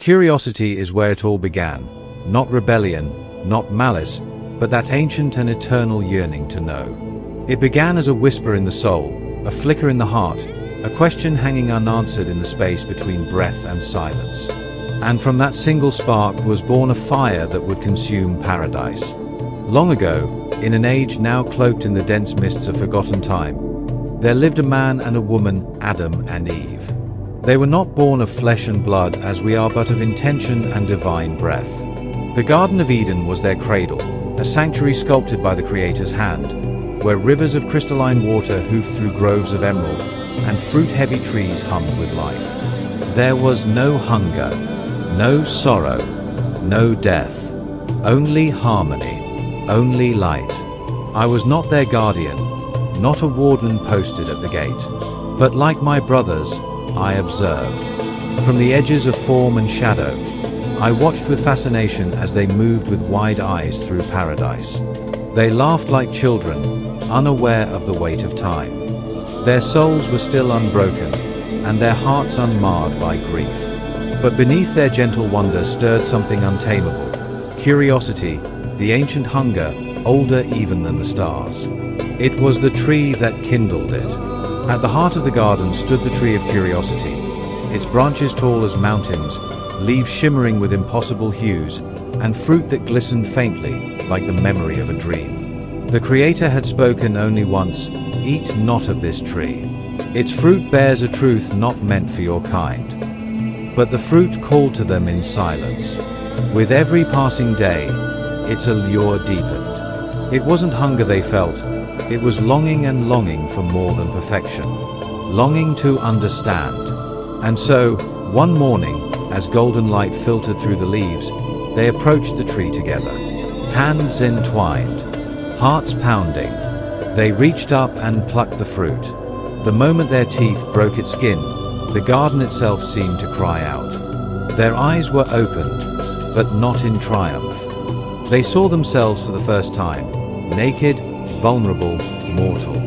Curiosity is where it all began. Not rebellion, not malice, but that ancient and eternal yearning to know. It began as a whisper in the soul, a flicker in the heart, a question hanging unanswered in the space between breath and silence. And from that single spark was born a fire that would consume paradise. Long ago, in an age now cloaked in the dense mists of forgotten time, there lived a man and a woman, Adam and Eve. They were not born of flesh and blood as we are, but of intention and divine breath. The Garden of Eden was their cradle, a sanctuary sculpted by the Creator's hand, where rivers of crystalline water hoofed through groves of emerald, and fruit-heavy trees hummed with life. There was no hunger, no sorrow, no death, only harmony, only light. I was not their guardian, not a warden posted at the gate, but like my brothers, I observed. From the edges of form and shadow, I watched with fascination as they moved with wide eyes through paradise. They laughed like children, unaware of the weight of time. Their souls were still unbroken, and their hearts unmarred by grief. But beneath their gentle wonder stirred something untamable. Curiosity, the ancient hunger, older even than the stars. It was the tree that kindled it. At the heart of the garden stood the tree of curiosity, its branches tall as mountains, leaves shimmering with impossible hues, and fruit that glistened faintly like the memory of a dream. The Creator had spoken only once, "Eat not of this tree. Its fruit bears a truth not meant for your kind." But the fruit called to them in silence. With every passing day, its allure deepened. It wasn't hunger they felt, it was longing, and longing for more than perfection. Longing to understand. And so, one morning, as golden light filtered through the leaves, they approached the tree together. Hands entwined, hearts pounding, they reached up and plucked the fruit. The moment their teeth broke its skin, the garden itself seemed to cry out. Their eyes were opened, but not in triumph. They saw themselves for the first time, naked, vulnerable, mortal.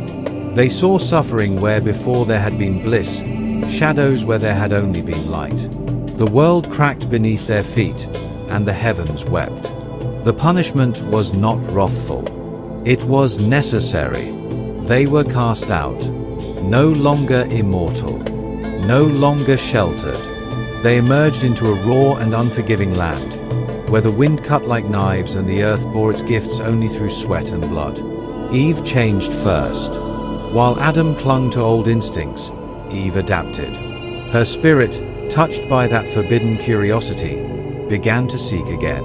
They saw suffering where before there had been bliss, shadows where there had only been light. The world cracked beneath their feet, and the heavens wept. The punishment was not wrathful. It was necessary. They were cast out, no longer immortal, no longer sheltered. They emerged into a raw and unforgiving land, where the wind cut like knives and the earth bore its gifts only through sweat and blood. Eve changed first. While Adam clung to old instincts, Eve adapted. Her spirit, touched by that forbidden curiosity, began to seek again.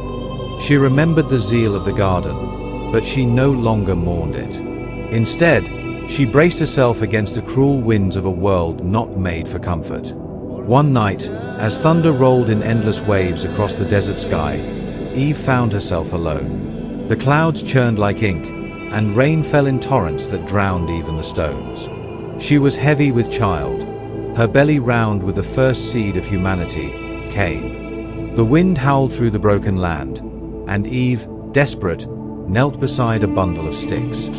She remembered the zeal of the garden, but she no longer mourned it. Instead, she braced herself against the cruel winds of a world not made for comfort. One night, as thunder rolled in endless waves across the desert sky, Eve found herself alone. The clouds churned like ink, and rain fell in torrents that drowned even the stones. She was heavy with child, her belly round with the first seed of humanity, Cain. The wind howled through the broken land, and Eve, desperate, knelt beside a bundle of sticks.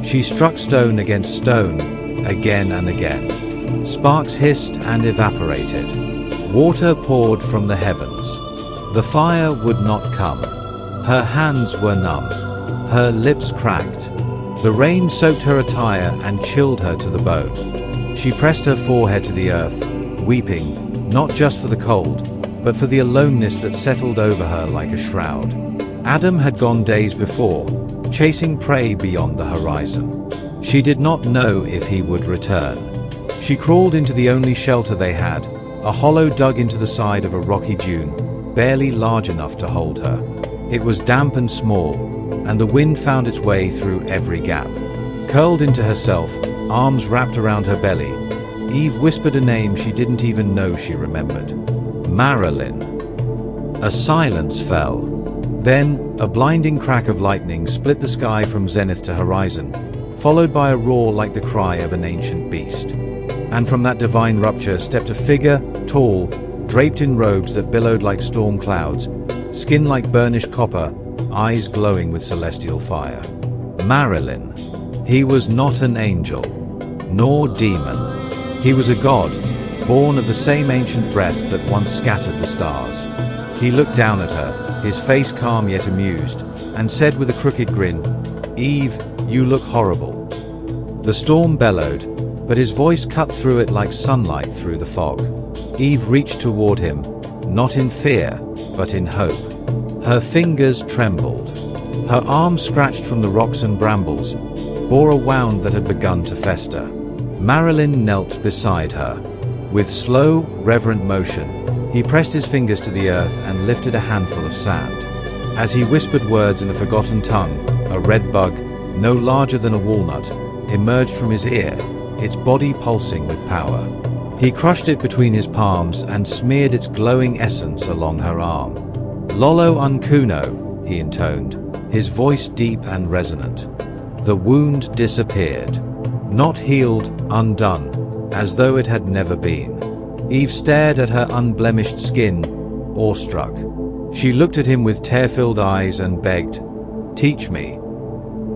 She struck stone against stone, again and again. Sparks hissed and evaporated. Water poured from the heavens. The fire would not come. Her hands were numb. Her lips cracked. The rain soaked her attire and chilled her to the bone. She pressed her forehead to the earth, weeping, not just for the cold, but for the aloneness that settled over her like a shroud. Adam had gone days before, chasing prey beyond the horizon. She did not know if he would return. She crawled into the only shelter they had, a hollow dug into the side of a rocky dune, barely large enough to hold her. It was damp and small, and the wind found its way through every gap. Curled into herself, arms wrapped around her belly, Eve whispered a name she didn't even know she remembered. Marilyn. A silence fell. Then, a blinding crack of lightning split the sky from zenith to horizon, followed by a roar like the cry of an ancient beast. And from that divine rupture stepped a figure, tall, draped in robes that billowed like storm clouds, skin like burnished copper, eyes glowing with celestial fire. Marilyn. He was not an angel, nor demon. He was a god, born of the same ancient breath that once scattered the stars. He looked down at her, his face calm yet amused, and said with a crooked grin, "Eve, you look horrible." The storm bellowed, but his voice cut through it like sunlight through the fog. Eve reached toward him, not in fear, but in hope. Her fingers trembled. Her arms, scratched from the rocks and brambles, bore a wound that had begun to fester. Marilyn knelt beside her. With slow, reverent motion, he pressed his fingers to the earth and lifted a handful of sand. As he whispered words in a forgotten tongue, a red bug, no larger than a walnut, emerged from his ear, its body pulsing with power. He crushed it between his palms and smeared its glowing essence along her arm. "Lolo unkuno," he intoned, his voice deep and resonant. The wound disappeared. Not healed, undone, as though it had never been. Eve stared at her unblemished skin, awestruck. She looked at him with tear-filled eyes and begged, "Teach me."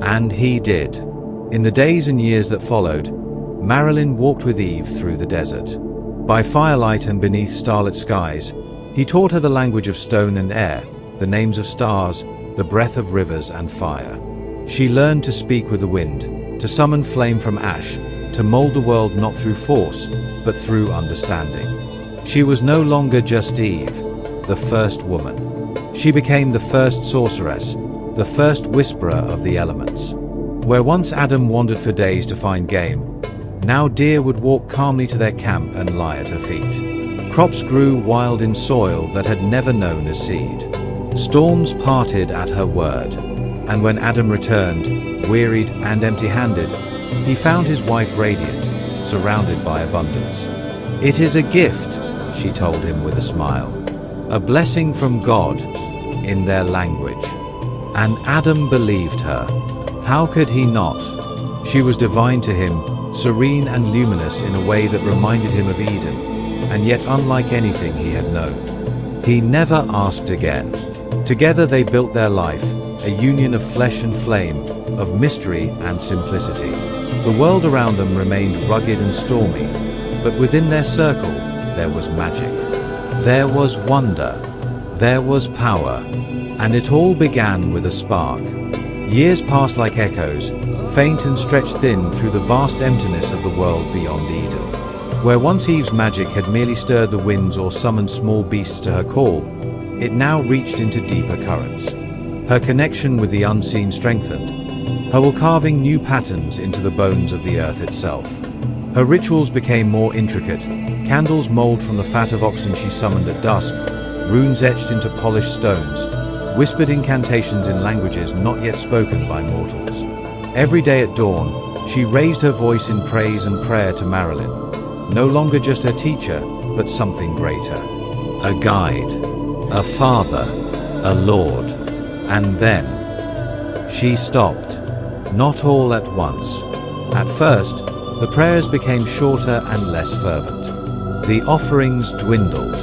And he did. In the days and years that followed, Marilyn walked with Eve through the desert. By firelight and beneath starlit skies, he taught her the language of stone and air, the names of stars, the breath of rivers and fire. She learned to speak with the wind, to summon flame from ash, to mold the world not through force, but through understanding. She was no longer just Eve, the first woman. She became the first sorceress, the first whisperer of the elements. Where once Adam wandered for days to find game, now deer would walk calmly to their camp and lie at her feet. Crops grew wild in soil that had never known a seed. Storms parted at her word, and when Adam returned, wearied and empty-handed, he found his wife radiant, surrounded by abundance. "It is a gift," she told him with a smile, "a blessing from God," in their language. And Adam believed her. How could he not? She was divine to him, serene and luminous in a way that reminded him of Eden, and yet unlike anything he had known. He never asked again. Together they built their life, a union of flesh and flame, of mystery and simplicity. The world around them remained rugged and stormy, but within their circle there was magic. There was wonder. There was power. And it all began with a spark. Years passed like echoes, faint and stretched thin through the vast emptiness of the world beyond Eden. Where once Eve's magic had merely stirred the winds or summoned small beasts to her call, it now reached into deeper currents. Her connection with the unseen strengthened, her will carving new patterns into the bones of the earth itself. Her rituals became more intricate, candles mold from the fat of oxen she summoned at dusk, runes etched into polished stones, whispered incantations in languages not yet spoken by mortals. Every day at dawn, she raised her voice in praise and prayer to Marilyn, no longer just her teacher, but something greater. A guide, a father, a lord. And then she stopped, not all at once. At first, the prayers became shorter and less fervent. The offerings dwindled.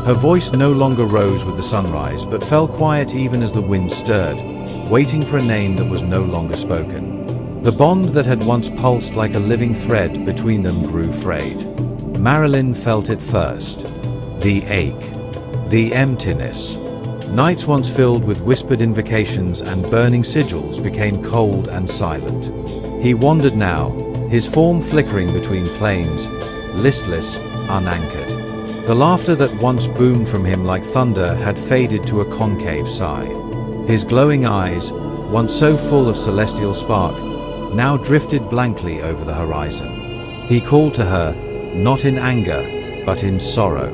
Her voice no longer rose with the sunrise, but fell quiet even as the wind stirred, waiting for a name that was no longer spoken. The bond that had once pulsed like a living thread between them grew frayed. Marilyn felt it first. The ache. The emptiness. Nights once filled with whispered invocations and burning sigils became cold and silent. He wandered now, his form flickering between plains, listless, unanchored. The laughter that once boomed from him like thunder had faded to a concave sigh. His glowing eyes, once so full of celestial spark, now drifted blankly over the horizon. He called to her, not in anger, but in sorrow.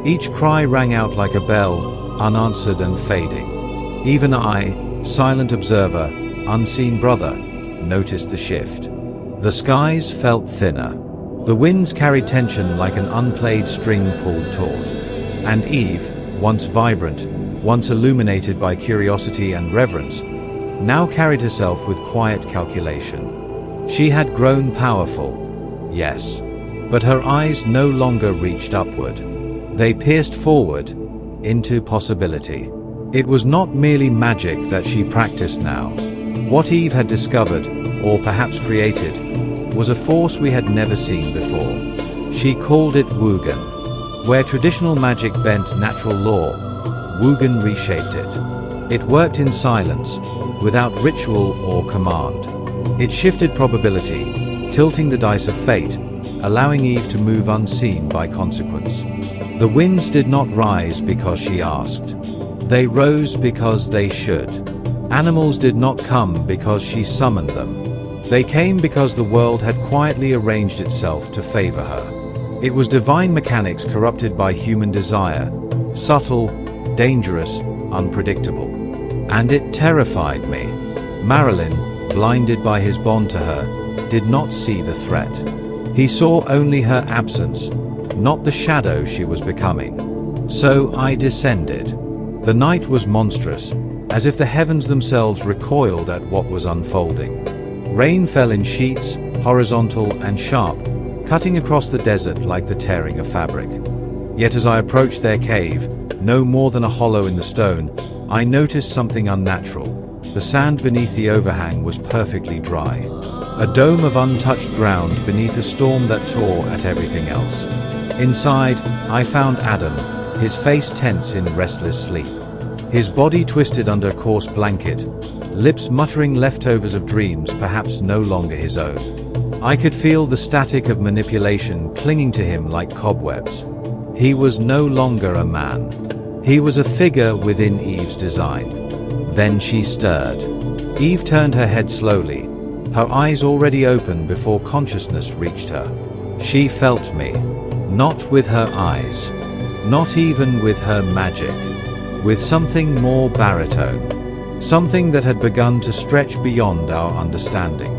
Each cry rang out like a bell, unanswered and fading. Even I, silent observer, unseen brother, noticed the shift. The skies felt thinner. The winds carried tension like an unplayed string pulled taut. And Eve, once vibrant, once illuminated by curiosity and reverence, now carried herself with quiet calculation. She had grown powerful, yes, but her eyes no longer reached upward. They pierced forward into possibility. It was not merely magic that she practiced now. What Eve had discovered, or perhaps created, was a force we had never seen before. She called it Wugan. Where traditional magic bent natural law, Wugan reshaped it. It worked in silence, without ritual or command. It shifted probability, tilting the dice of fate, allowing Eve to move unseen by consequence. The winds did not rise because she asked. They rose because they should. Animals did not come because she summoned them. They came because the world had quietly arranged itself to favor her. It was divine mechanics corrupted by human desire, subtle, dangerous, unpredictable. And it terrified me. Marilyn, blinded by his bond to her, did not see the threat. He saw only her absence, not the shadow she was becoming. So I descended. The night was monstrous, as if the heavens themselves recoiled at what was unfolding. Rain fell in sheets, horizontal and sharp, cutting across the desert like the tearing of fabric. Yet as I approached their cave, no more than a hollow in the stone, I noticed something unnatural. The sand beneath the overhang was perfectly dry. A dome of untouched ground beneath a storm that tore at everything else. Inside, I found Adam, his face tense in restless sleep. His body twisted under a coarse blanket, lips muttering leftovers of dreams perhaps no longer his own. I could feel the static of manipulation clinging to him like cobwebs. He was no longer a man. He was a figure within Eve's design. Then she stirred. Eve turned her head slowly, her eyes already open before consciousness reached her. She felt me, not with her eyes, not even with her magic, with something more baritone, something that had begun to stretch beyond our understanding.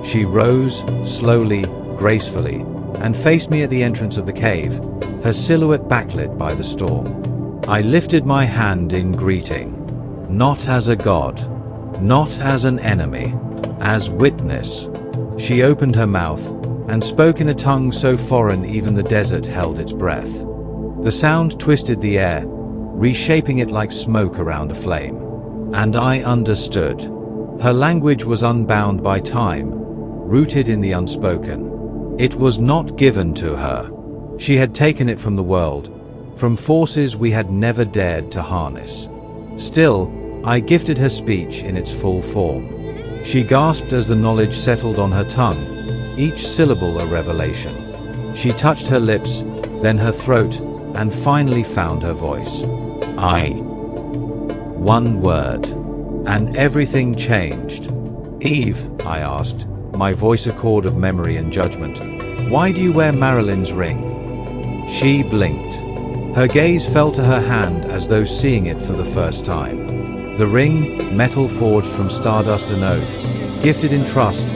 She rose, slowly, gracefully, and faced me at the entrance of the cave, her silhouette backlit by the storm. I lifted my hand in greeting, not as a god, not as an enemy, as witness. She opened her mouth and spoke in a tongue so foreign even the desert held its breath. The sound twisted the air, reshaping it like smoke around a flame. And I understood. Her language was unbound by time, rooted in the unspoken. It was not given to her. She had taken it from the world, from forces we had never dared to harness. Still, I gifted her speech in its full form. She gasped as the knowledge settled on her tongue, each syllable a revelation. She touched her lips, then her throat, and finally found her voice. I. One word. And everything changed. Eve, I asked, my voice a chord of memory and judgment, why do you wear Marilyn's ring? She blinked. Her gaze fell to her hand as though seeing it for the first time. The ring, metal forged from stardust and oath, gifted in trust,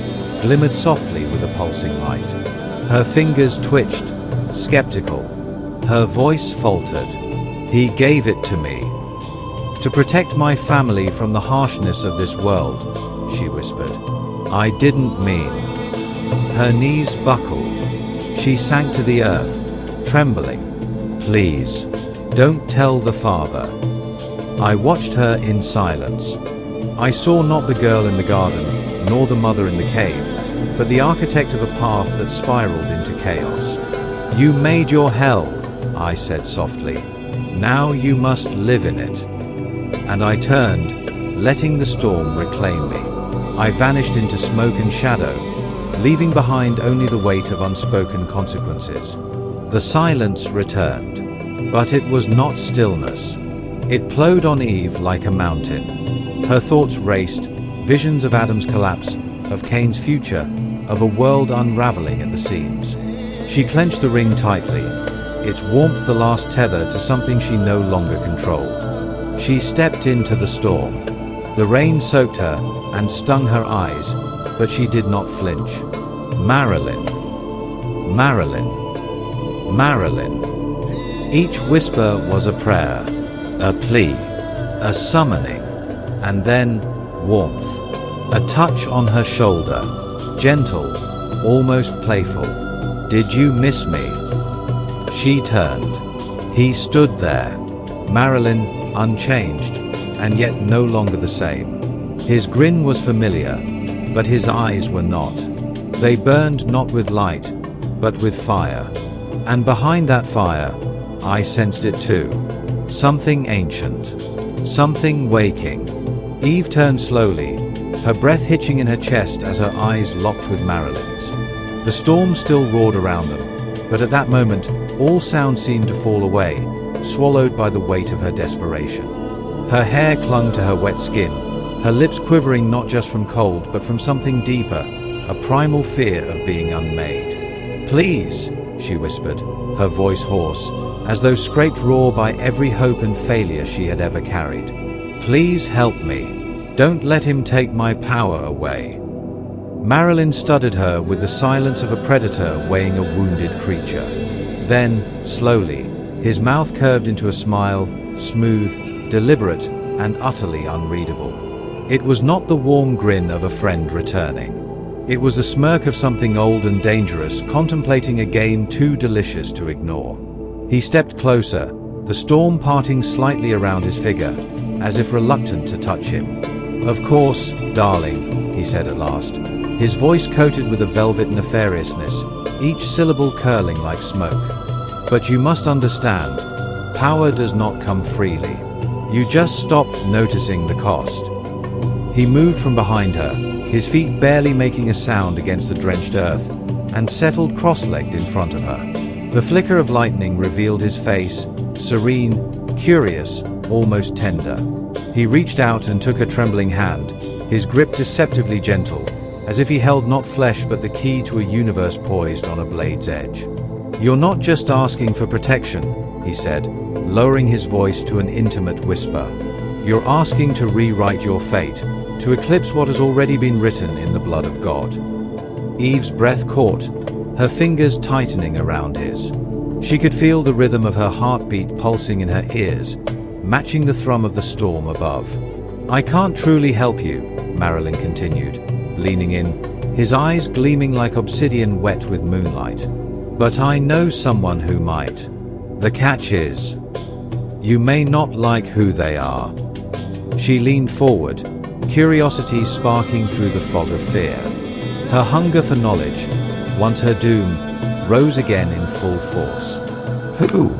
glimmered softly with a pulsing light. Her fingers twitched, skeptical. Her voice faltered. He gave it to me. To protect my family from the harshness of this world, she whispered. I didn't mean. Her knees buckled. She sank to the earth, trembling. Please, don't tell the father. I watched her in silence. I saw not the girl in the garden, nor the mother in the cave, but the architect of a path that spiraled into chaos. You made your hell, I said softly. Now you must live in it. And I turned, letting the storm reclaim me. I vanished into smoke and shadow, leaving behind only the weight of unspoken consequences. The silence returned, but it was not stillness. It plowed on Eve like a mountain. Her thoughts raced, visions of Adam's collapse, of Cain's future, of a world unraveling at the seams. She clenched the ring tightly, its warmth the last tether to something she no longer controlled. She stepped into the storm. The rain soaked her and stung her eyes, but she did not flinch. Marilyn. Marilyn. Marilyn. Each whisper was a prayer, a plea, a summoning, and then warmth. A touch on her shoulder, gentle, almost playful. Did you miss me? She turned. He stood there, Marilyn unchanged, and yet no longer the same. His grin was familiar, but his eyes were not. They burned not with light, but with fire. And behind that fire, I sensed it too. Something ancient. Something waking. Eve turned slowly, her breath hitching in her chest as her eyes locked with Marilyn's. The storm still roared around them, but at that moment, all sound seemed to fall away, swallowed by the weight of her desperation. Her hair clung to her wet skin, her lips quivering not just from cold but from something deeper, a primal fear of being unmade. "Please," she whispered, her voice hoarse, as though scraped raw by every hope and failure she had ever carried. "Please help me. Don't let him take my power away." Marilyn studied her with the silence of a predator weighing a wounded creature. Then, slowly, his mouth curved into a smile, smooth, deliberate, and utterly unreadable. It was not the warm grin of a friend returning. It was the smirk of something old and dangerous, contemplating a game too delicious to ignore. He stepped closer, the storm parting slightly around his figure, as if reluctant to touch him. "Of course, darling," he said at last, his voice coated with a velvet nefariousness, each syllable curling like smoke. "But you must understand, power does not come freely. You just stopped noticing the cost." He moved from behind her, his feet barely making a sound against the drenched earth, and settled cross-legged in front of her. The flicker of lightning revealed his face, serene, curious, almost tender. He reached out and took her trembling hand, his grip deceptively gentle, as if he held not flesh but the key to a universe poised on a blade's edge. "You're not just asking for protection," he said, lowering his voice to an intimate whisper. "You're asking to rewrite your fate, to eclipse what has already been written in the blood of God." Eve's breath caught, her fingers tightening around his. She could feel the rhythm of her heartbeat pulsing in her ears, matching the thrum of the storm above. "I can't truly help you," Marilyn continued, leaning in, his eyes gleaming like obsidian wet with moonlight. "But I know someone who might. The catch is, you may not like who they are." She leaned forward, curiosity sparking through the fog of fear. Her hunger for knowledge, once her doom, rose again in full force. "Who?"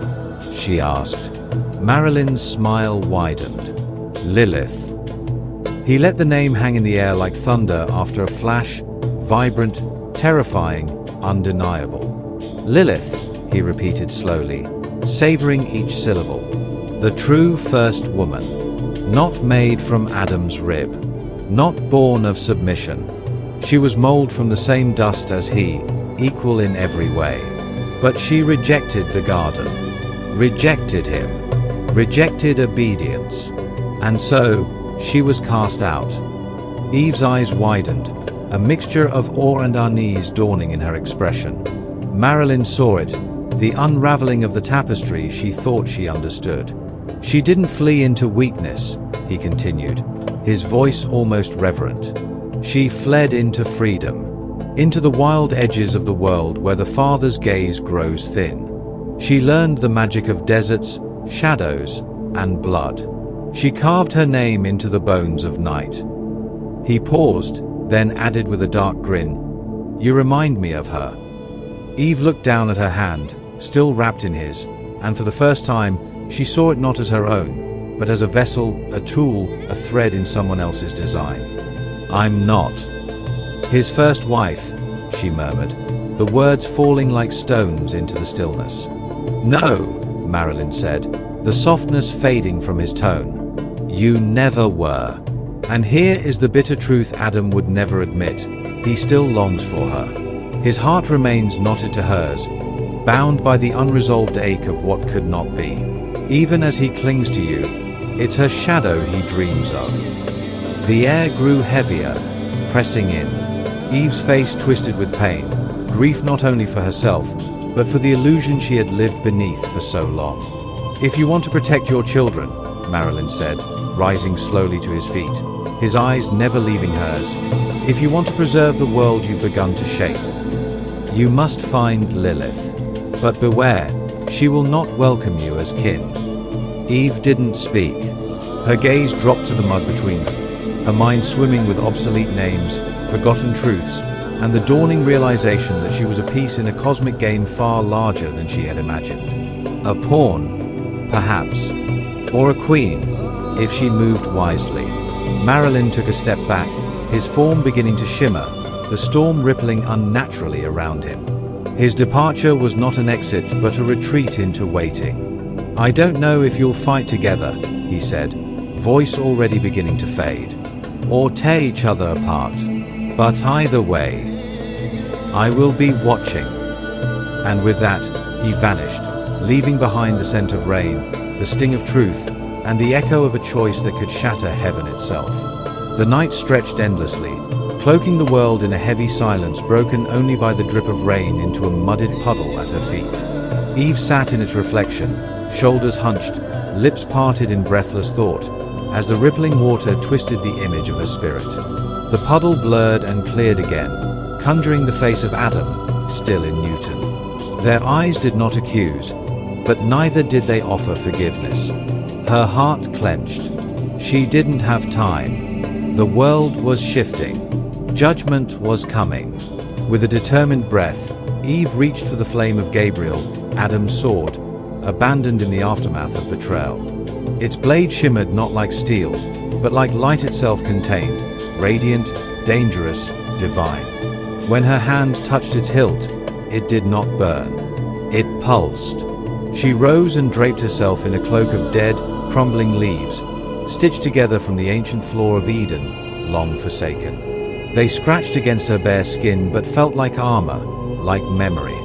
she asked. Marilyn's smile widened. "Lilith." He let the name hang in the air like thunder after a flash, vibrant, terrifying, undeniable. "Lilith," he repeated slowly, savoring each syllable. "The true first woman. Not made from Adam's rib. Not born of submission. She was molded from the same dust as he, equal in every way. But she rejected the garden. Rejected him. Rejected obedience. And so, she was cast out." Eve's eyes widened, a mixture of awe and unease dawning in her expression. Marilyn saw it, the unraveling of the tapestry she thought she understood. "She didn't flee into weakness," he continued, his voice almost reverent. "She fled into freedom, into the wild edges of the world where the Father's gaze grows thin. She learned the magic of deserts, shadows, and blood. She carved her name into the bones of night." He paused, then added with a dark grin, "You remind me of her." Eve looked down at her hand, still wrapped in his, and for the first time, she saw it not as her own, but as a vessel, a tool, a thread in someone else's design. "I'm not his first wife," she murmured, the words falling like stones into the stillness. "No," Marilyn said, the softness fading from his tone. "You never were. And here is the bitter truth Adam would never admit. He still longs for her. His heart remains knotted to hers, bound by the unresolved ache of what could not be. Even as he clings to you, it's her shadow he dreams of." The air grew heavier, pressing in. Eve's face twisted with pain, grief not only for herself, but for the illusion she had lived beneath for so long. "If you want to protect your children," Marilyn said, rising slowly to his feet, his eyes never leaving hers, "if you want to preserve the world you've begun to shape, you must find Lilith. But beware, she will not welcome you as kin." Eve didn't speak. Her gaze dropped to the mud between them, her mind swimming with obsolete names, forgotten truths, and the dawning realization that she was a piece in a cosmic game far larger than she had imagined. A pawn, perhaps, or a queen, if she moved wisely. Marilyn took a step back, his form beginning to shimmer, the storm rippling unnaturally around him. His departure was not an exit, but a retreat into waiting. "I don't know if you'll fight together," he said, voice already beginning to fade, "or tear each other apart. But either way, I will be watching." And with that, he vanished, leaving behind the scent of rain, the sting of truth, and the echo of a choice that could shatter heaven itself. The night stretched endlessly, cloaking the world in a heavy silence broken only by the drip of rain into a mudded puddle at her feet. Eve sat in its reflection, shoulders hunched, lips parted in breathless thought, as the rippling water twisted the image of her spirit. The puddle blurred and cleared again, conjuring the face of Adam, still in Newton. Their eyes did not accuse, but neither did they offer forgiveness. Her heart clenched. She didn't have time. The world was shifting. Judgment was coming. With a determined breath, Eve reached for the flame of Gabriel, Adam's sword, abandoned in the aftermath of betrayal. Its blade shimmered not like steel, but like light itself contained, radiant, dangerous, divine. When her hand touched its hilt, it did not burn. It pulsed. She rose and draped herself in a cloak of dead, crumbling leaves, stitched together from the ancient floor of Eden, long forsaken. They scratched against her bare skin but felt like armor, like memory.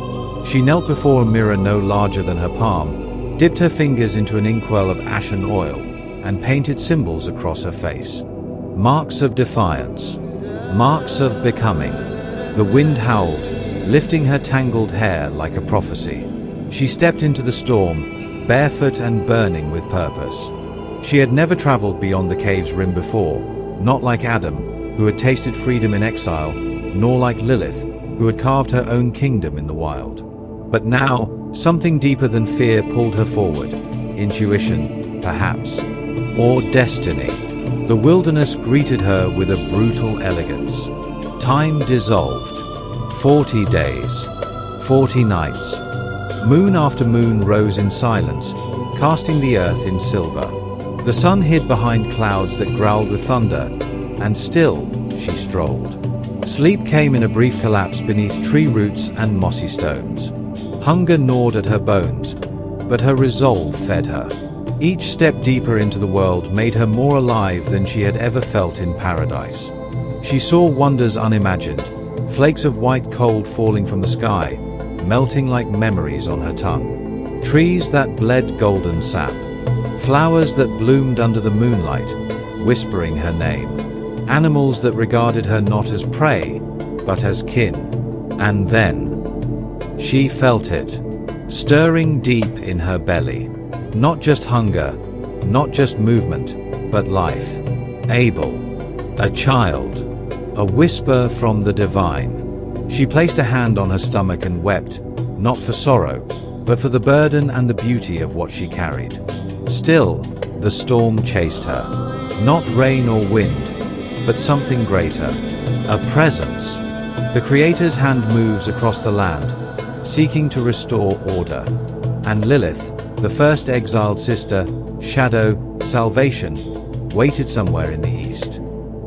She knelt before a mirror no larger than her palm, dipped her fingers into an inkwell of ashen oil, and painted symbols across her face. Marks of defiance. Marks of becoming. The wind howled, lifting her tangled hair like a prophecy. She stepped into the storm, barefoot and burning with purpose. She had never traveled beyond the cave's rim before, not like Adam, who had tasted freedom in exile, nor like Lilith, who had carved her own kingdom in the wild. But now, something deeper than fear pulled her forward. Intuition, perhaps. Or destiny. The wilderness greeted her with a brutal elegance. Time dissolved. 40 days. 40 nights. Moon after moon rose in silence, casting the earth in silver. The sun hid behind clouds that growled with thunder, and still she strolled. Sleep came in a brief collapse beneath tree roots and mossy stones. Hunger gnawed at her bones, but her resolve fed her. Each step deeper into the world made her more alive than she had ever felt in paradise. She saw wonders unimagined, flakes of white cold falling from the sky, melting like memories on her tongue. Trees that bled golden sap. Flowers that bloomed under the moonlight, whispering her name. Animals that regarded her not as prey, but as kin. And then, she felt it, stirring deep in her belly. Not just hunger, not just movement, but life. Abel, a child, a whisper from the divine. She placed a hand on her stomach and wept, not for sorrow, but for the burden and the beauty of what she carried. Still, the storm chased her. Not rain or wind, but something greater. A presence. The Creator's hand moves across the land, seeking to restore order. And Lilith, the first exiled sister, shadow, salvation, waited somewhere in the east.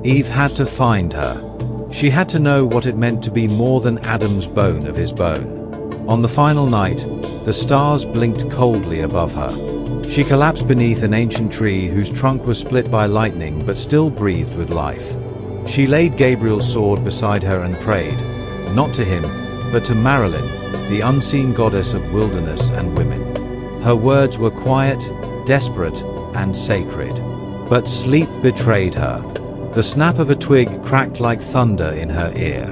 Eve had to find her. She had to know what it meant to be more than Adam's bone of his bone. On the final night, the stars blinked coldly above her. She collapsed beneath an ancient tree whose trunk was split by lightning but still breathed with life. She laid Gabriel's sword beside her and prayed, not to him, but to Marilyn, the unseen goddess of wilderness and women. Her words were quiet, desperate, and sacred. But sleep betrayed her. The snap of a twig cracked like thunder in her ear.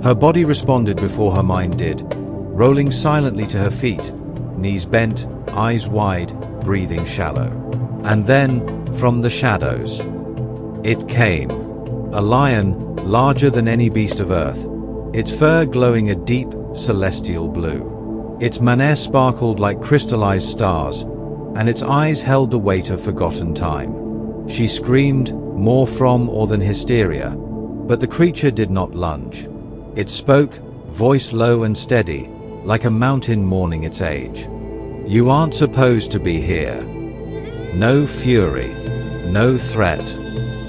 Her body responded before her mind did, rolling silently to her feet, knees bent, eyes wide, breathing shallow. And then, from the shadows, it came. A lion, larger than any beast of earth, its fur glowing a deep, celestial blue. Its mane sparkled like crystallized stars, and its eyes held the weight of forgotten time. She screamed, more from or than hysteria, but the creature did not lunge. It spoke, voice low and steady, like a mountain mourning its age. You aren't supposed to be here. No fury, no threat,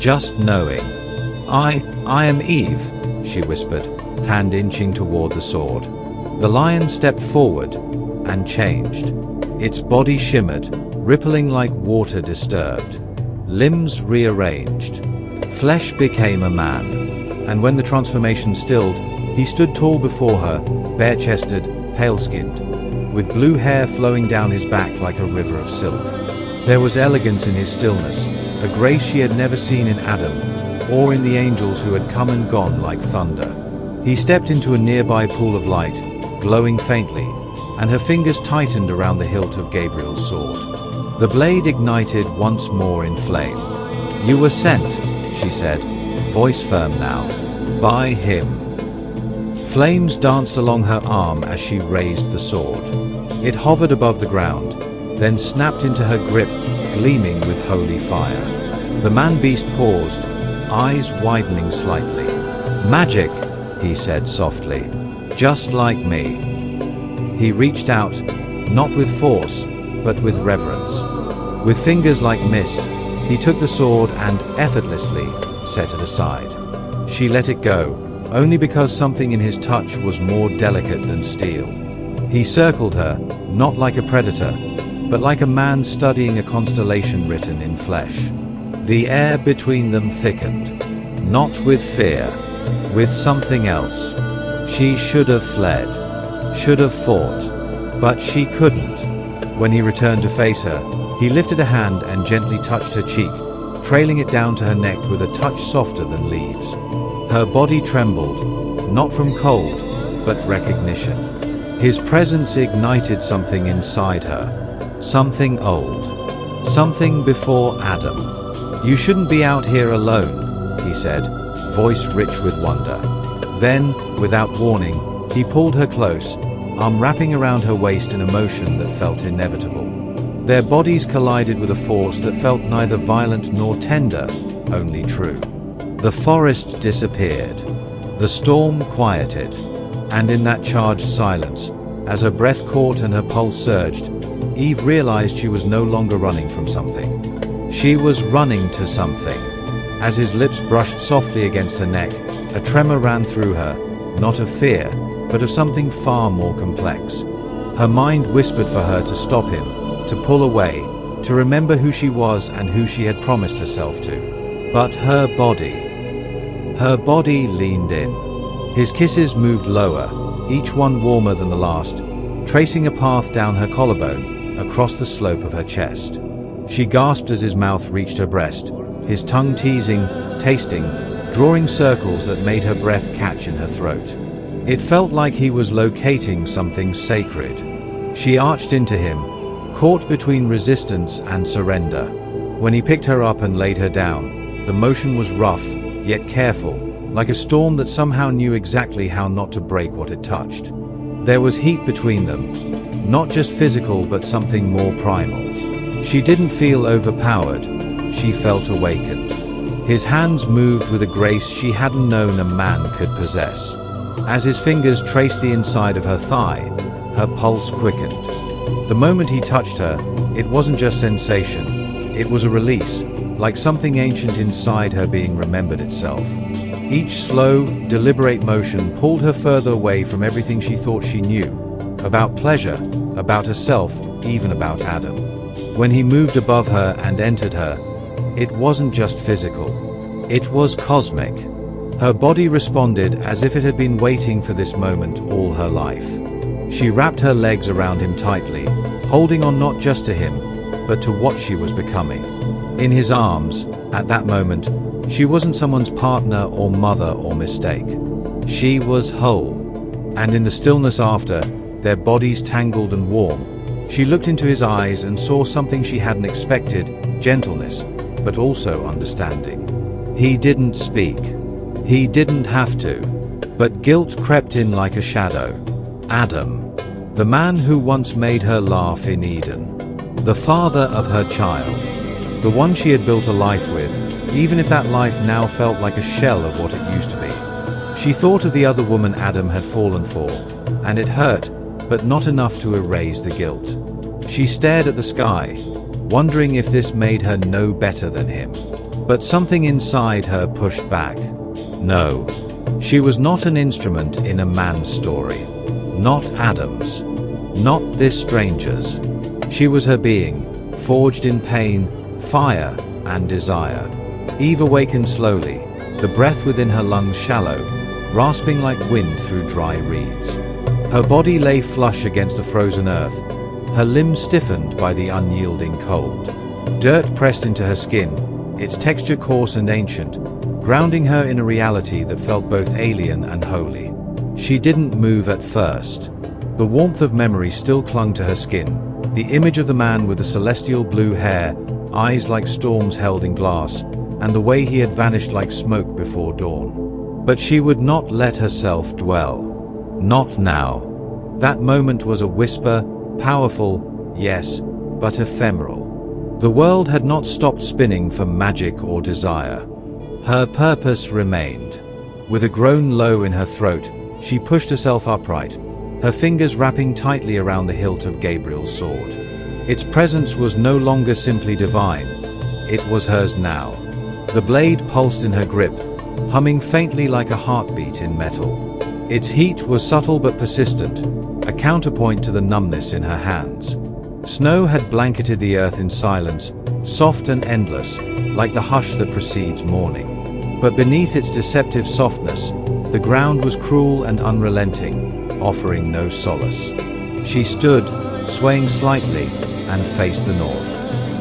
just knowing. I am Eve, she whispered, hand inching toward the sword. The lion stepped forward and changed. Its body shimmered, rippling like water disturbed. Limbs rearranged. Flesh became a man, and when the transformation stilled, he stood tall before her, bare-chested, pale-skinned, with blue hair flowing down his back like a river of silk. There was elegance in his stillness, a grace she had never seen in Adam, or in the angels who had come and gone like thunder. He stepped into a nearby pool of light, glowing faintly, and her fingers tightened around the hilt of Gabriel's sword. The blade ignited once more in flame. You were sent, she said, voice firm now, by him. Flames danced along her arm as she raised the sword. It hovered above the ground, then snapped into her grip, gleaming with holy fire. The man-beast paused, eyes widening slightly. Magic, he said softly, just like me. He reached out, not with force, but with reverence. With fingers like mist, he took the sword and effortlessly set it aside. She let it go, only because something in his touch was more delicate than steel. He circled her, not like a predator, but like a man studying a constellation written in flesh. The air between them thickened, not with fear, with something else. She should have fled, should have fought, but she couldn't. When he returned to face her, he lifted a hand and gently touched her cheek, trailing it down to her neck with a touch softer than leaves. Her body trembled, not from cold, but recognition. His presence ignited something inside her, something old, something before Adam. You shouldn't be out here alone, he said, voice rich with wonder. Then, without warning, he pulled her close, arm wrapping around her waist in a motion that felt inevitable. Their bodies collided with a force that felt neither violent nor tender, only true. The forest disappeared. The storm quieted. And in that charged silence, as her breath caught and her pulse surged, Eve realized she was no longer running from something. She was running to something. As his lips brushed softly against her neck, a tremor ran through her, not of fear, but of something far more complex. Her mind whispered for her to stop him, to pull away, to remember who she was and who she had promised herself to. But her body leaned in. His kisses moved lower, each one warmer than the last, tracing a path down her collarbone, across the slope of her chest. She gasped as his mouth reached her breast, his tongue teasing, tasting, drawing circles that made her breath catch in her throat. It felt like he was locating something sacred. She arched into him, caught between resistance and surrender. When he picked her up and laid her down, the motion was rough, yet careful, like a storm that somehow knew exactly how not to break what it touched. There was heat between them, not just physical but something more primal. She didn't feel overpowered, she felt awakened. His hands moved with a grace she hadn't known a man could possess. As his fingers traced the inside of her thigh, her pulse quickened. The moment he touched her, it wasn't just sensation, it was a release, like something ancient inside her being remembered itself. Each slow, deliberate motion pulled her further away from everything she thought she knew, about pleasure, about herself, even about Adam. When he moved above her and entered her, it wasn't just physical, it was cosmic. Her body responded as if it had been waiting for this moment all her life. She wrapped her legs around him tightly, holding on not just to him, but to what she was becoming. In his arms, at that moment, she wasn't someone's partner or mother or mistake. She was whole. And in the stillness after, their bodies tangled and warm, she looked into his eyes and saw something she hadn't expected, gentleness, but also understanding. He didn't speak. He didn't have to. But guilt crept in like a shadow. Adam, the man who once made her laugh in Eden, the father of her child, the one she had built a life with, even if that life now felt like a shell of what it used to be. She thought of the other woman Adam had fallen for, and it hurt, but not enough to erase the guilt. She stared at the sky, wondering if this made her no better than him. But something inside her pushed back. No. She was not an instrument in a man's story. Not Adam's. Not this stranger's. She was her being, forged in pain, fire, and desire. Eve awakened slowly, the breath within her lungs shallow, rasping like wind through dry reeds. Her body lay flush against the frozen earth, her limbs stiffened by the unyielding cold. Dirt pressed into her skin, its texture coarse and ancient, grounding her in a reality that felt both alien and holy. She didn't move at first. The warmth of memory still clung to her skin, the image of the man with the celestial blue hair, eyes like storms held in glass, and the way he had vanished like smoke before dawn. But she would not let herself dwell. Not now. That moment was a whisper, powerful, yes, but ephemeral. The world had not stopped spinning for magic or desire. Her purpose remained. With a groan low in her throat, she pushed herself upright, her fingers wrapping tightly around the hilt of Gabriel's sword. Its presence was no longer simply divine, it was hers now. The blade pulsed in her grip, humming faintly like a heartbeat in metal. Its heat was subtle but persistent, a counterpoint to the numbness in her hands. Snow had blanketed the earth in silence, soft and endless, like the hush that precedes morning. But beneath its deceptive softness, the ground was cruel and unrelenting, offering no solace. She stood, swaying slightly, and faced the north.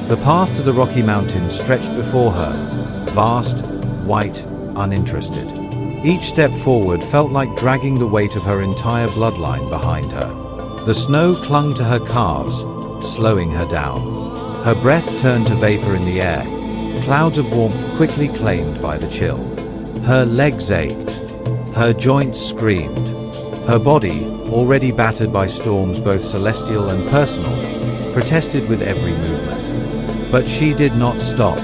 The path to the Rocky Mountains stretched before her, vast, white, uninterested. Each step forward felt like dragging the weight of her entire bloodline behind her. The snow clung to her calves, slowing her down. Her breath turned to vapor in the air, clouds of warmth quickly claimed by the chill. Her legs ached. Her joints screamed. Her body, already battered by storms both celestial and personal, protested with every movement. But she did not stop.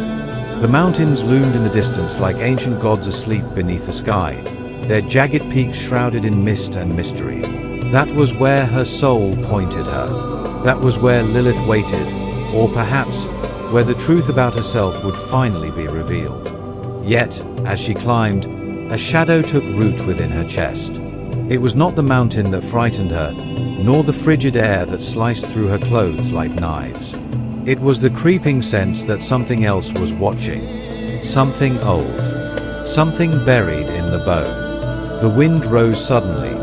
The mountains loomed in the distance like ancient gods asleep beneath the sky, their jagged peaks shrouded in mist and mystery. That was where her soul pointed her. That was where Lilith waited, or perhaps where the truth about herself would finally be revealed. Yet, as she climbed, a shadow took root within her chest. It was not the mountain that frightened her, nor the frigid air that sliced through her clothes like knives. It was the creeping sense that something else was watching. Something old. Something buried in the bone. The wind rose suddenly,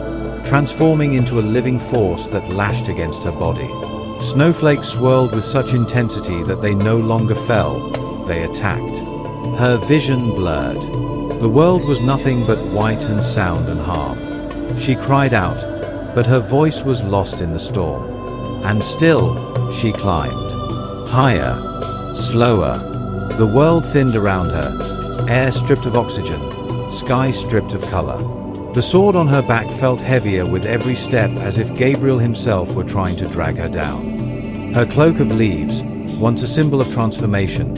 transforming into a living force that lashed against her body. Snowflakes swirled with such intensity that they no longer fell, they attacked. Her vision blurred. The world was nothing but white and sound and harm. She cried out, but her voice was lost in the storm. And still, she climbed. Higher, slower. The world thinned around her, air stripped of oxygen, sky stripped of color. The sword on her back felt heavier with every step, as if Gabriel himself were trying to drag her down. Her cloak of leaves, once a symbol of transformation,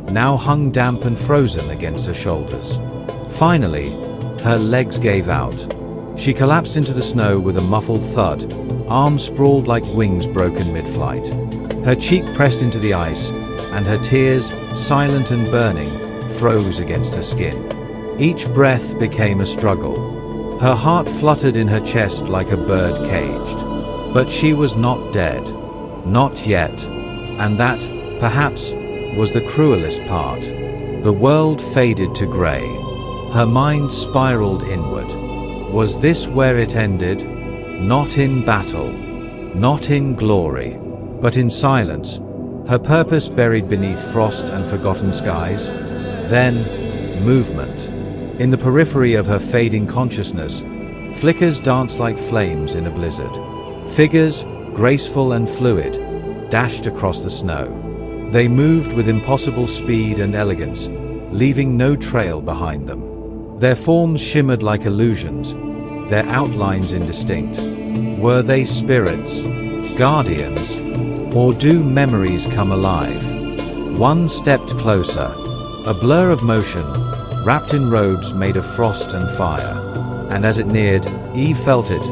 now hung damp and frozen against her shoulders. Finally, her legs gave out. She collapsed into the snow with a muffled thud, arms sprawled like wings broken mid-flight. Her cheek pressed into the ice, and her tears, silent and burning, froze against her skin. Each breath became a struggle. Her heart fluttered in her chest like a bird caged. But she was not dead. Not yet. And that, perhaps, was the cruelest part. The world faded to grey. Her mind spiraled inward. Was this where it ended? Not in battle, not in glory, but in silence, her purpose buried beneath frost and forgotten skies. Then, movement. In the periphery of her fading consciousness, flickers danced like flames in a blizzard. Figures, graceful and fluid, dashed across the snow. They moved with impossible speed and elegance, leaving no trail behind them. Their forms shimmered like illusions, their outlines indistinct. Were they spirits, guardians, or do memories come alive? One stepped closer, a blur of motion, wrapped in robes made of frost and fire. and as it neared, Eve felt it.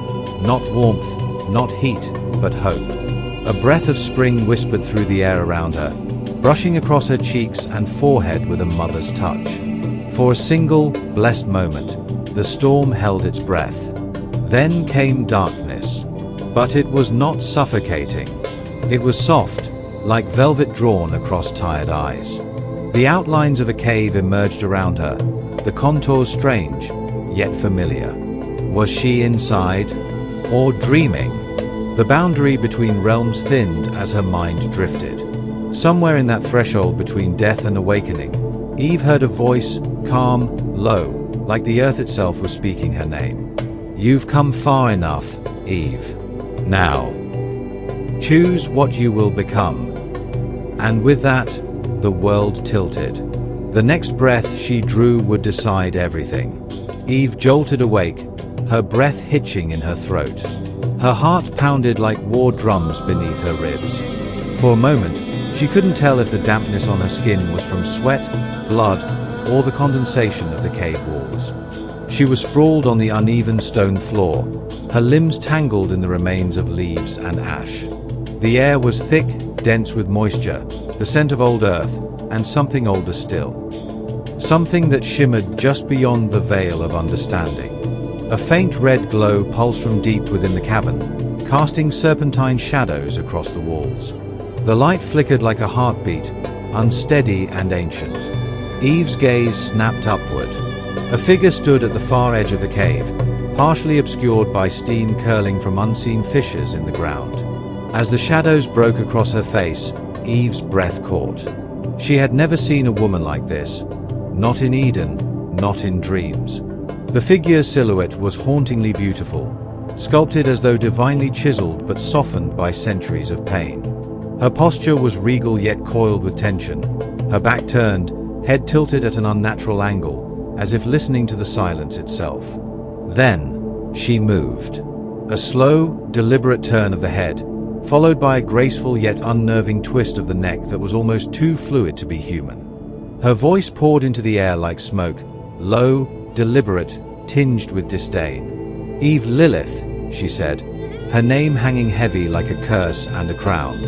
Not warmth, not heat, but hope. A breath of spring whispered through the air around her, brushing across her cheeks and forehead with a mother's touch. For a single, blessed moment, the storm held its breath. Then came darkness. But it was not suffocating. It was soft, like velvet drawn across tired eyes. The outlines of a cave emerged around her, the contours strange, yet familiar. Was she inside, or dreaming? The boundary between realms thinned as her mind drifted. Somewhere in that threshold between death and awakening, Eve heard a voice, calm, low, like the earth itself was speaking her name. You've come far enough, Eve. Now, choose what you will become. And with that, the world tilted. The next breath she drew would decide everything. Eve jolted awake, her breath hitching in her throat. Her heart pounded like war drums beneath her ribs. For a moment, she couldn't tell if the dampness on her skin was from sweat, blood, or the condensation of the cave walls. She was sprawled on the uneven stone floor, her limbs tangled in the remains of leaves and ash. The air was thick, dense with moisture, the scent of old earth, and something older still. Something that shimmered just beyond the veil of understanding. A faint red glow pulsed from deep within the cavern, casting serpentine shadows across the walls. The light flickered like a heartbeat, unsteady and ancient. Eve's gaze snapped upward. A figure stood at the far edge of the cave, partially obscured by steam curling from unseen fissures in the ground. As the shadows broke across her face, Eve's breath caught. She had never seen a woman like this. Not in Eden, not in dreams. The figure's silhouette was hauntingly beautiful, sculpted as though divinely chiseled but softened by centuries of pain. Her posture was regal yet coiled with tension, her back turned, head tilted at an unnatural angle, as if listening to the silence itself. Then, she moved. A slow, deliberate turn of the head, followed by a graceful yet unnerving twist of the neck that was almost too fluid to be human. Her voice poured into the air like smoke, low, deliberate, tinged with disdain. Eve Lilith, she said, her name hanging heavy like a curse and a crown.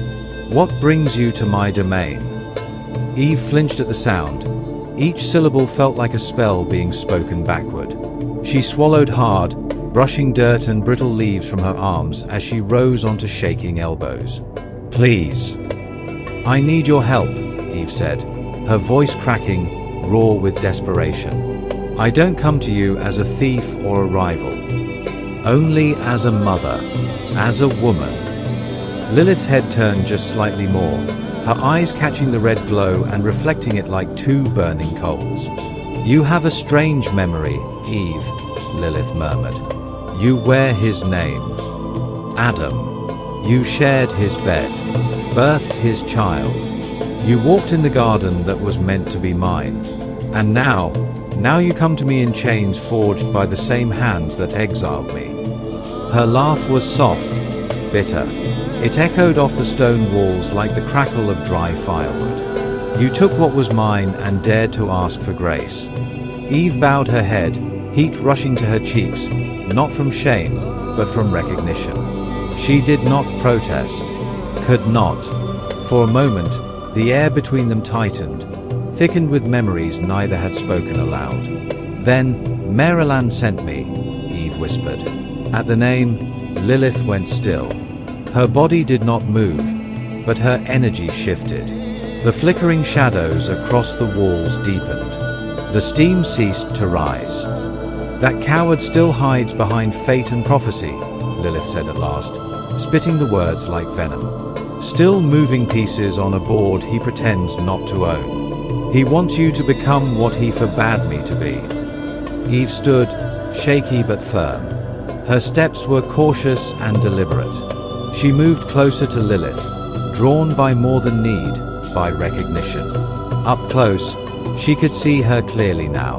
What brings you to my domain? Eve flinched at the sound. Each syllable felt like a spell being spoken backward. She swallowed hard, brushing dirt and brittle leaves from her arms as she rose onto shaking elbows. Please. I need your help, Eve said, her voice cracking, raw with desperation. I don't come to you as a thief or a rival. Only as a mother, as a woman. Lilith's head turned just slightly more, her eyes catching the red glow and reflecting it like two burning coals. You have a strange memory, Eve, Lilith murmured. You wear his name. Adam. You shared his bed, birthed his child. You walked in the garden that was meant to be mine. And now you come to me in chains forged by the same hands that exiled me. Her laugh was soft, bitter. It echoed off the stone walls like the crackle of dry firewood. You took what was mine and dared to ask for grace. Eve bowed her head, heat rushing to her cheeks, not from shame, but from recognition. She did not protest, could not. For a moment, the air between them tightened, thickened with memories neither had spoken aloud. Then, Maryland sent me, Eve whispered. At the name, Lilith went still. Her body did not move, but her energy shifted. The flickering shadows across the walls deepened. The steam ceased to rise. That coward still hides behind fate and prophecy, Lilith said at last, spitting the words like venom. Still moving pieces on a board he pretends not to own. He wants you to become what he forbade me to be. Eve stood, shaky but firm. Her steps were cautious and deliberate. She moved closer to Lilith, drawn by more than need, by recognition. Up close, she could see her clearly now.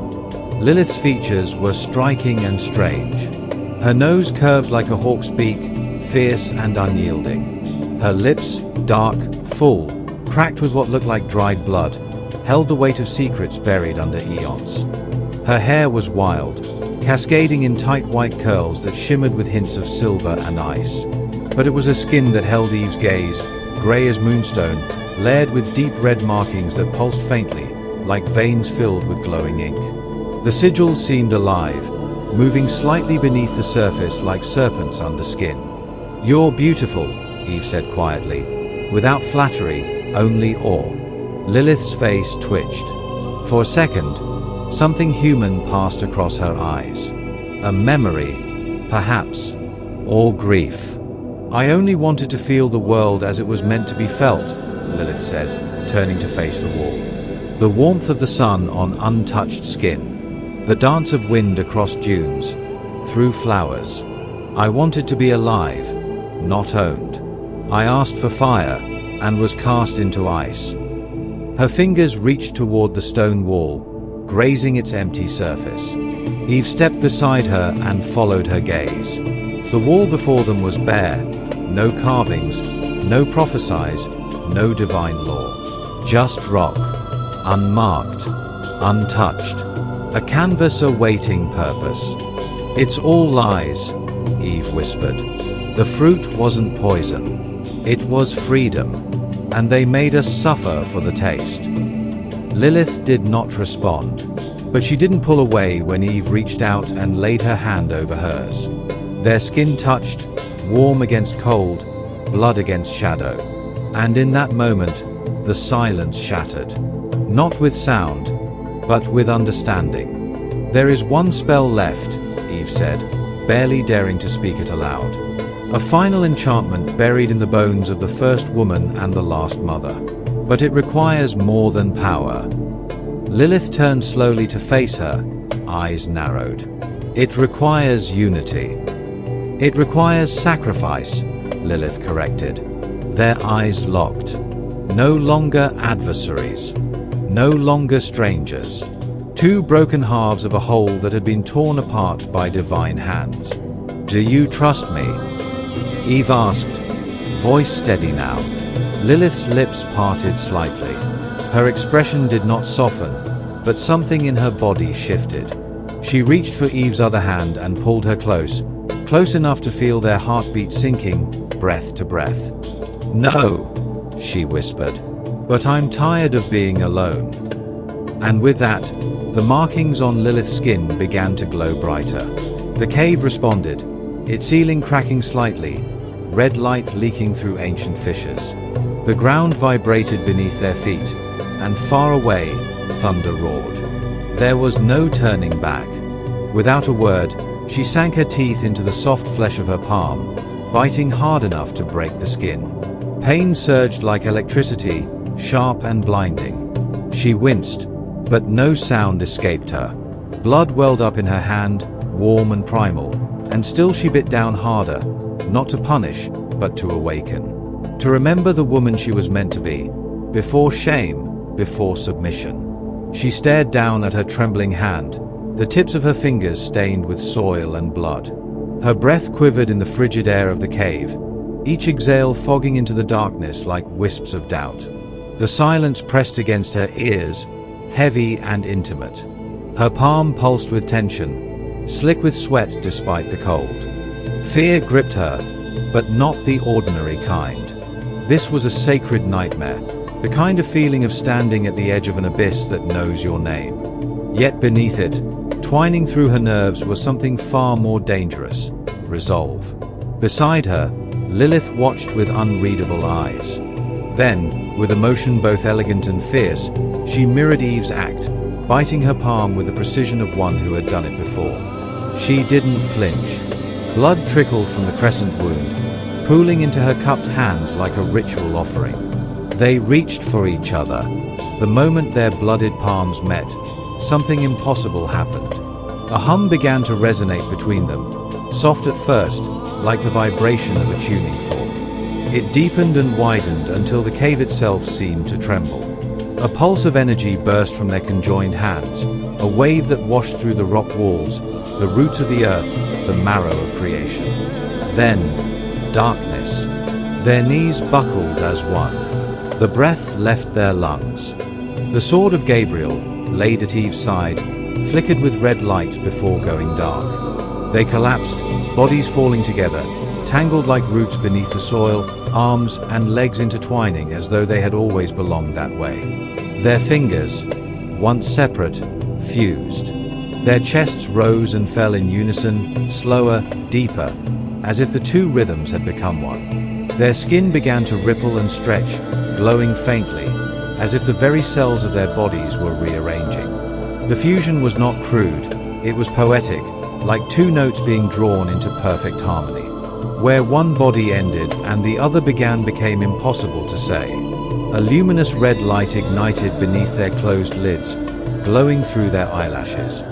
Lilith's features were striking and strange. Her nose curved like a hawk's beak, fierce and unyielding. Her lips, dark, full, cracked with what looked like dried blood, held the weight of secrets buried under eons. Her hair was wild, cascading in tight white curls that shimmered with hints of silver and ice. But it was a skin that held Eve's gaze, grey as moonstone, layered with deep red markings that pulsed faintly, like veins filled with glowing ink. The sigils seemed alive, moving slightly beneath the surface like serpents under skin. "You're beautiful," Eve said quietly, without flattery, only awe. Lilith's face twitched. For a second, something human passed across her eyes. A memory, perhaps, or grief. "I only wanted to feel the world as it was meant to be felt," Lilith said, turning to face the wall. The warmth of the sun on untouched skin, the dance of wind across dunes, through flowers. "I wanted to be alive, not owned. I asked for fire and was cast into ice." Her fingers reached toward the stone wall, grazing its empty surface. Eve stepped beside her and followed her gaze. The wall before them was bare, no carvings, no prophecies, no divine law. Just rock, unmarked, untouched, a canvas awaiting purpose. "It's all lies," Eve whispered. "The fruit wasn't poison. It was freedom, and they made us suffer for the taste." Lilith did not respond, but she didn't pull away when Eve reached out and laid her hand over hers. Their skin touched, warm against cold, blood against shadow. And in that moment, the silence shattered. Not with sound, but with understanding. "There is one spell left," Eve said, barely daring to speak it aloud. "A final enchantment buried in the bones of the first woman and the last mother. But it requires more than power." Lilith turned slowly to face her, eyes narrowed. "It requires unity." "It requires sacrifice," Lilith corrected. Their eyes locked. No longer adversaries. No longer strangers. Two broken halves of a whole that had been torn apart by divine hands. "Do you trust me?" Eve asked, voice steady now. Lilith's lips parted slightly. Her expression did not soften, but something in her body shifted. She reached for Eve's other hand and pulled her close, close enough to feel their heartbeat sinking, breath to breath. "No," she whispered, "but I'm tired of being alone." And with that, the markings on Lilith's skin began to glow brighter. The cave responded, its ceiling cracking slightly, red light leaking through ancient fissures. The ground vibrated beneath their feet, and far away, thunder roared. There was no turning back. Without a word, she sank her teeth into the soft flesh of her palm, biting hard enough to break the skin. Pain surged like electricity, sharp and blinding. She winced, but no sound escaped her. Blood welled up in her hand, warm and primal, and still she bit down harder, not to punish, but to awaken. To remember the woman she was meant to be, before shame, before submission. She stared down at her trembling hand, the tips of her fingers stained with soil and blood. Her breath quivered in the frigid air of the cave, each exhale fogging into the darkness like wisps of doubt. The silence pressed against her ears, heavy and intimate. Her palm pulsed with tension, slick with sweat despite the cold. Fear gripped her, but not the ordinary kind. This was a sacred nightmare, the kind of feeling of standing at the edge of an abyss that knows your name. Yet beneath it, twining through her nerves, was something far more dangerous: resolve. Beside her, Lilith watched with unreadable eyes. Then, with emotion both elegant and fierce, she mirrored Eve's act, biting her palm with the precision of one who had done it before. She didn't flinch. Blood trickled from the crescent wound, pooling into her cupped hand like a ritual offering. They reached for each other. The moment their blooded palms met, something impossible happened. A hum began to resonate between them, soft at first, like the vibration of a tuning fork. It deepened and widened until the cave itself seemed to tremble. A pulse of energy burst from their conjoined hands, a wave that washed through the rock walls, the roots of the earth, the marrow of creation. Then, darkness. Their knees buckled as one. The breath left their lungs. The sword of Gabriel, laid at Eve's side, flickered with red light before going dark. They collapsed, bodies falling together, tangled like roots beneath the soil, arms and legs intertwining as though they had always belonged that way. Their fingers, once separate, fused. Their chests rose and fell in unison, slower, deeper, as if the two rhythms had become one. Their skin began to ripple and stretch, glowing faintly, as if the very cells of their bodies were rearranging. The fusion was not crude, it was poetic, like two notes being drawn into perfect harmony. Where one body ended and the other began became impossible to say. A luminous red light ignited beneath their closed lids, glowing through their eyelashes.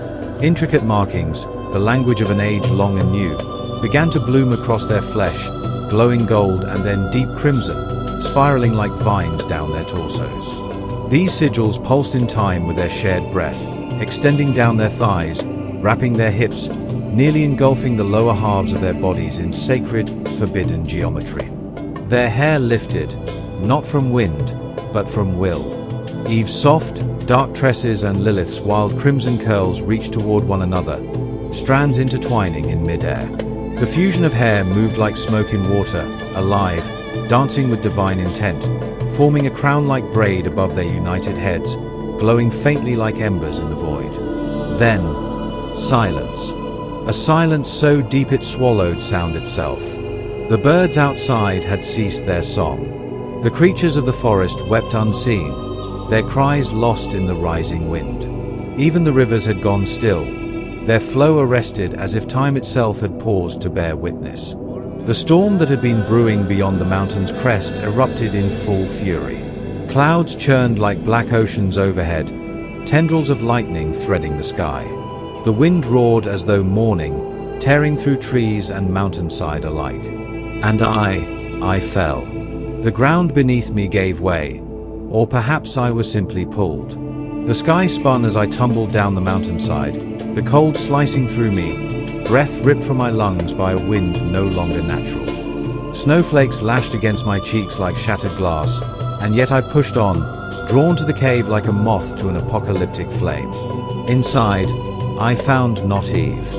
Intricate markings, the language of an age long and new, began to bloom across their flesh, glowing gold and then deep crimson, spiraling like vines down their torsos. These sigils pulsed in time with their shared breath, extending down their thighs, wrapping their hips, nearly engulfing the lower halves of their bodies in sacred, forbidden geometry. Their hair lifted, not from wind, but from will. Eve's soft, dark tresses and Lilith's wild crimson curls reached toward one another, strands intertwining in midair. The fusion of hair moved like smoke in water, alive, dancing with divine intent, forming a crown-like braid above their united heads, glowing faintly like embers in the void. Then, silence. A silence so deep it swallowed sound itself. The birds outside had ceased their song. The creatures of the forest wept unseen, their cries lost in the rising wind. Even the rivers had gone still, their flow arrested as if time itself had paused to bear witness. The storm that had been brewing beyond the mountain's crest erupted in full fury. Clouds churned like black oceans overhead, tendrils of lightning threading the sky. The wind roared as though mourning, tearing through trees and mountainside alike. And I fell. The ground beneath me gave way, or perhaps I was simply pulled. The sky spun as I tumbled down the mountainside, the cold slicing through me, breath ripped from my lungs by a wind no longer natural. Snowflakes lashed against my cheeks like shattered glass, and yet I pushed on, drawn to the cave like a moth to an apocalyptic flame. Inside, I found not Eve,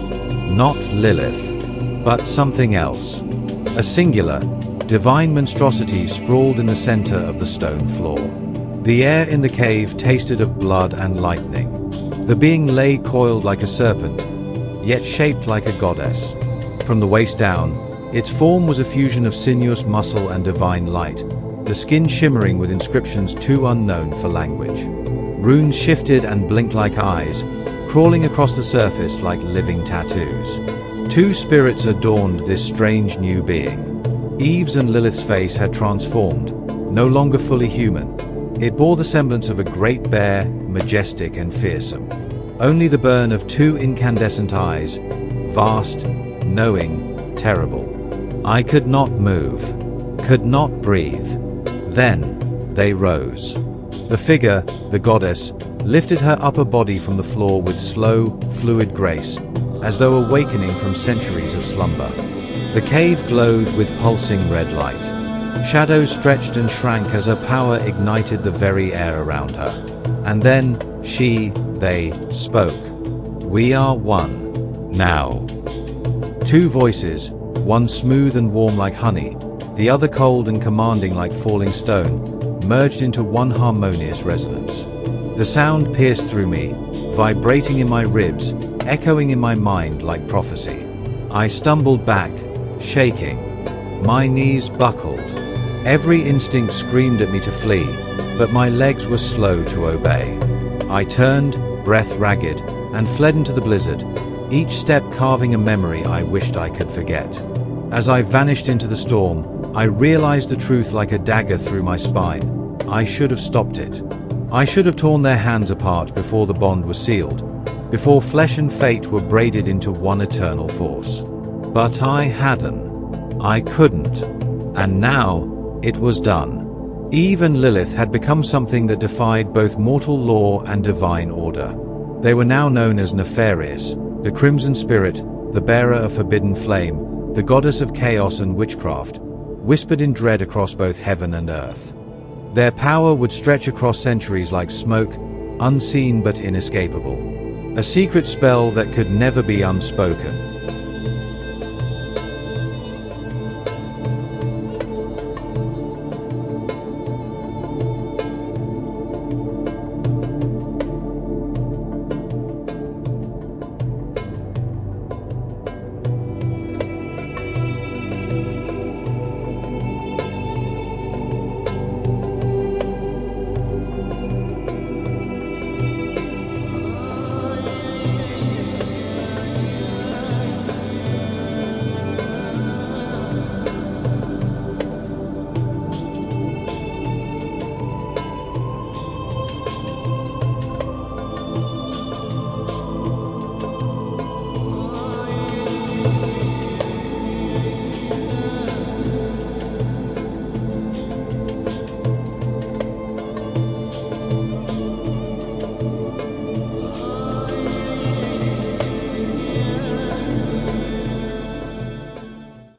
not Lilith, but something else. A singular, divine monstrosity sprawled in the center of the stone floor. The air in the cave tasted of blood and lightning. The being lay coiled like a serpent, yet shaped like a goddess. From the waist down, its form was a fusion of sinuous muscle and divine light, the skin shimmering with inscriptions too unknown for language. Runes shifted and blinked like eyes, crawling across the surface like living tattoos. Two spirits adorned this strange new being. Eve's and Lilith's face had transformed, no longer fully human. It bore the semblance of a great bear, majestic and fearsome. Only the burn of two incandescent eyes, vast, knowing, terrible. I could not move, could not breathe. Then, they rose. The figure, the goddess, lifted her upper body from the floor with slow, fluid grace, as though awakening from centuries of slumber. The cave glowed with pulsing red light. Shadows stretched and shrank as her power ignited the very air around her. And then, they spoke. We are one, now. Two voices, one smooth and warm like honey, the other cold and commanding like falling stone, merged into one harmonious resonance. The sound pierced through me, vibrating in my ribs, echoing in my mind like prophecy. I stumbled back, shaking. My knees buckled. Every instinct screamed at me to flee, but my legs were slow to obey. I turned, breath ragged, and fled into the blizzard, each step carving a memory I wished I could forget. As I vanished into the storm, I realized the truth like a dagger through my spine. I should have stopped it. I should have torn their hands apart before the bond was sealed, before flesh and fate were braided into one eternal force. But I hadn't. I couldn't. And now, it was done. Eve and Lilith had become something that defied both mortal law and divine order. They were now known as Nefarious, the Crimson Spirit, the bearer of forbidden flame, the goddess of chaos and witchcraft, whispered in dread across both heaven and earth. Their power would stretch across centuries like smoke, unseen but inescapable. A secret spell that could never be unspoken.